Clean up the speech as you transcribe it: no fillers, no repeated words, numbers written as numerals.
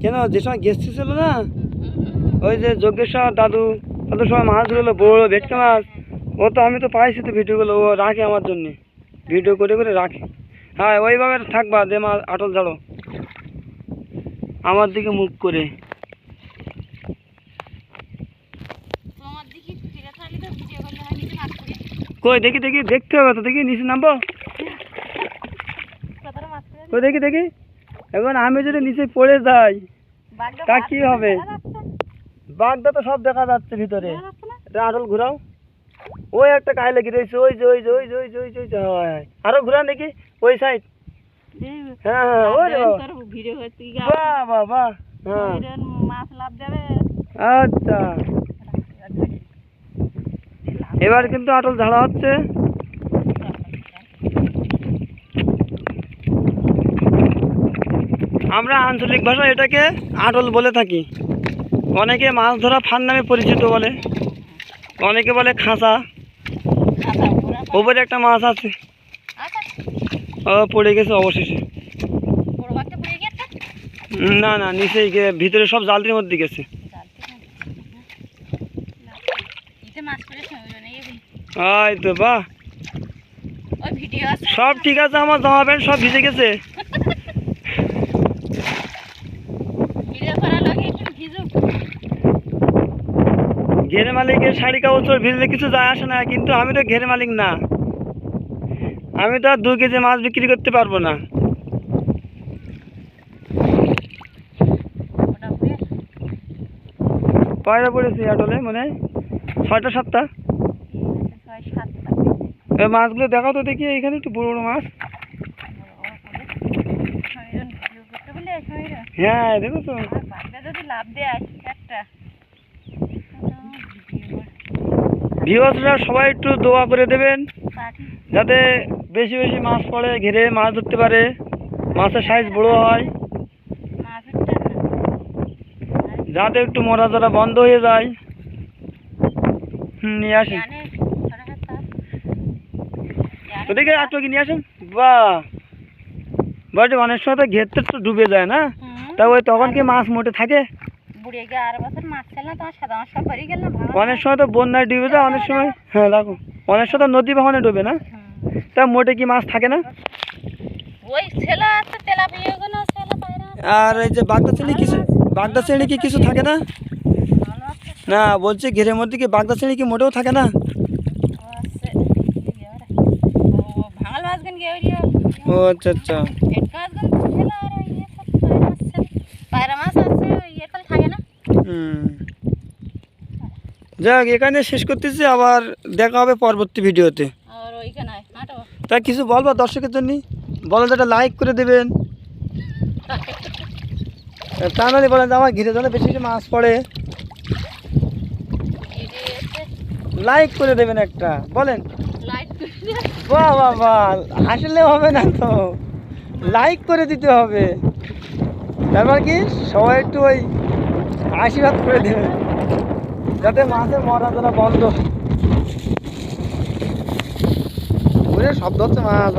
কেন যে সময় গেস্ট ছিল না, ওই যে যজ্ঞেশ্বর দাদু সময় মাছ ধরলো বড় ভেটকা মাছ, ও তো আমি তো পাইছি তো ভিডিওগুলো, ও রাখে আমার জন্যে, ভিডিও করে করে রাখে। হ্যাঁ ওইভাবে থাকবা, যে মাছ আটল ঝাড়ো আমার দিকে মুখ করে। কই দেখি দেখি, দেখতে হবে তো, দেখি নিচে নামবো, কই দেখি দেখি। এখন আমি যদি নিচে পড়ে যাই তা কি হবে? বাগদা তো সব দেখা যাচ্ছে ভিতরে। এটা আটল ঘুরাও, ওই একটা কাইলে কি রয়েছে, ওই যে ওই যে ওই যে ওই যে ওই যে ওই যে, হয় আরো ঘুরান দেখি ওই সাইড। হ্যাঁ হ্যাঁ ওই বাহ বাহ বাহ, হ্যাঁ আচ্ছা। এবার কিন্তু আটল ঝাড়া হচ্ছে। আমরা আঞ্চলিক ভাষায় এটাকে আটল বলে থাকি। অনেকে মাছ ধরা ফান নামে পরিচিত বলে, অনেকে বলে খাঁচা। ওপরে একটা মাছ আছে, ও পড়ে গেছে অবশেষে। না না নিচে ভিতরে সব জালতির মধ্যে গেছে। এই তো বাহ, সব ঠিক আছে, আমার জামা প্যান্ট সব ভিজে গেছে। ঘেরে মালিকের শাড়ি কাপড় ভিজলে কিছু যায় আসে না, কিন্তু আমি তো ঘেরে মালিক না, আমি তো আর 2 কেজি মাছ বিক্রি করতে পারবো না। কয়টা পড়েছি আটলে, মনে হয় 6টা 7টা। এই মাছগুলো দেখাও তো দেখি, এখানে একটু বড় বড় মাছ। হ্যাঁ দেখো তো, ভিউয়ার্সরা সবাই একটু দোয়া করে দেবেন যাতে বেশি বেশি মাছ পড়ে, ঘেরে মাছ ধরতে পারে, মাছের সাইজ বড় হয়, যাতে একটু মরা ধরা বন্ধ হয়ে যায়। নিয়ে আসেন ওদিকে আটকে কি নিয়ে আসেন। বাহ বাট অনেক সময় তো ঘেরতে তো ডুবে যায় না, তা ওই তখন কি মাছ মোটে থাকে? অনেক সময় তো বন্যায় ডুবে যায়, অনেক সময় হ্যাঁ রাখো, অনেক সময় তো নদী বাহনে ডুবে না, তা মোটে কি মাছ থাকে না? আর এই যে বাগদা চিংড়ি কিছু, বাগদা চিংড়ি কি কিছু থাকে না? না বলছি ঘেরের মধ্যে কি বাগদা চিংড়ি কি মোটেও থাকে না? ও আচ্ছা আচ্ছা। যাক এখানে শেষ করতেছি, আবার দেখা হবে পরবর্তী ভিডিওতে। তা কিছু বলবো দর্শকের জন্য, বলো যেটা লাইক করে দেবেন, তা নাহলে বলেন আমার ঘিরে জন্য বেশি বেশি মাছ পড়ে, লাইক করে দেবেন একটা, বলেন। বাহ বাহ বাহ, আসলে হবে না তো, লাইক করে দিতে হবে, তারপর কি সবাই একটু ওই আশীর্বাদ করে দেবেন যাতে মাছের মরা ধরা বন্ধ। শব্দ হচ্ছে মাছ